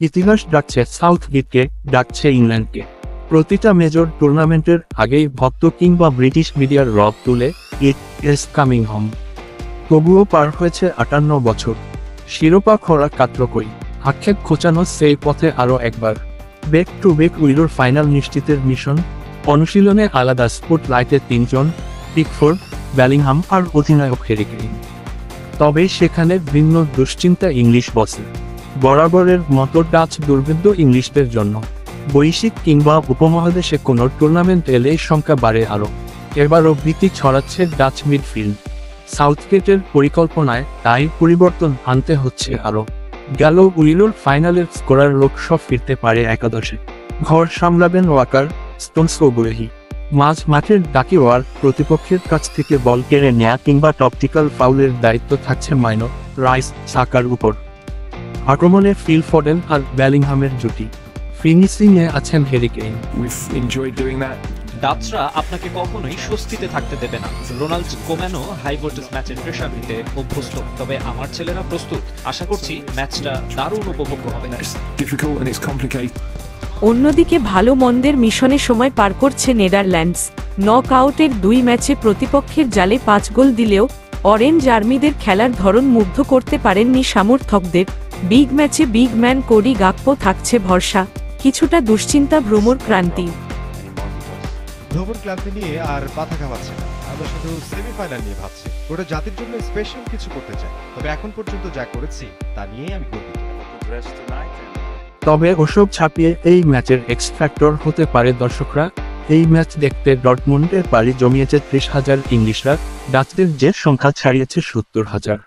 ইতিহাস ডাকছে সাউথগেটকে, ডাকছে ইংল্যান্ডকে। প্রতিটা মেজর টুর্নামেন্টের আগেই ভক্ত কিংবা ব্রিটিশ মিডিয়ার রব তুলে ইট ইজ কামিং হোম। তবুও পার হয়েছে 58 বছর, শিরোপা খোঁড়া কাটরকই, আক্ষেপ খোঁচানো সেই পথে আরও একবার। ব্যাক টু ব্যাক উইলোর ফাইনাল নিশ্চিতের মিশন। অনুশীলনে আলাদা স্পটলাইটে 3 জন, পিকফোর্ড, বেলিংহাম আর অধিনায়ক হ্যারি কেইন। তবে সেখানে ভিন্ন দুশ্চিন্তা ইংলিশ বসে। বরাবরের মতো ডাচ দুর্ভেদ্য ইংলিশদের জন্য বৈশ্বিক কিংবা উপমহাদেশে কোনো টুর্নামেন্ট এলেই সংখ্যা বাড়ে আরও। এবারও ভীতি ছড়াচ্ছে ডাচ মিডফিল্ড। সাউথগেটের পরিকল্পনায় তাই পরিবর্তন আনতে হচ্ছে আরও। গেল উইলোর ফাইনালের স্কোরার লোকসব ফিরতে পারে একাদশে। ঘর সামলাবেন ওয়াকার, স্টোনস ও গুরেহি। মাঝ মাঠের ডাকি ওয়ার, প্রতিপক্ষের কাছ থেকে বল কেড়ে নেয়া কিংবা টপটিক্যাল ফাউলের দায়িত্ব থাকছে মাইনো, রাইস, সাকার উপর। আক্রমণে ফিল ফোডেন আর বেলিংহামের জুটি। ফিনিশিংয়ে আছেন হ্যারি কেইন। ডাচরা আপনাকে কখনোই স্বস্তিতে থাকতে দেবে না। রোনাল্ড কোম্যানও হাই ভোল্টেজ ম্যাচের প্রেশার নিতে অভ্যস্ত, তবে আমার ছেলেরা প্রস্তুত। আশা করছি ম্যাচটা দারুণ উপভোগ্য হবে। অন্যদিকে ভালো মন্দের মিশনে সময় পার করছে নেদারল্যান্ডস। নক আউটের 2 ম্যাচে প্রতিপক্ষের জালে 5 গোল দিলেও অরেঞ্জ আর্মিদের খেলার ধরন মুগ্ধ করতে পারেননি সমর্থকদের। বিগ ম্যাচে বিগ ম্যান কোডি গাকপো থাকছে ভরসা, কিছুটা দুশ্চিন্তা ভ্রমর ক্রান্তি। ভ্রমণ ক্লান্তি নিয়ে আর মাথা ঘামাচ্ছে না, আমরা শুধু সেমিফাইনাল নিয়ে ভাবছি। ওটা জাতির জন্য স্পেশাল কিছু করতে চাই, তবে এখন পর্যন্ত যা করেছি তা নিয়েই আমি গর্বিত। তবে ওসব ছাপিয়ে এই ম্যাচের এক্স ফ্যাক্টর হতে পারে দর্শকরা। এই ম্যাচ দেখতে ডর্টমুন্ডের পাড়ি জমিয়েছে 30,000 ইংলিশরা, ডাচদের যে সংখ্যা ছাড়িয়েছে 70,000।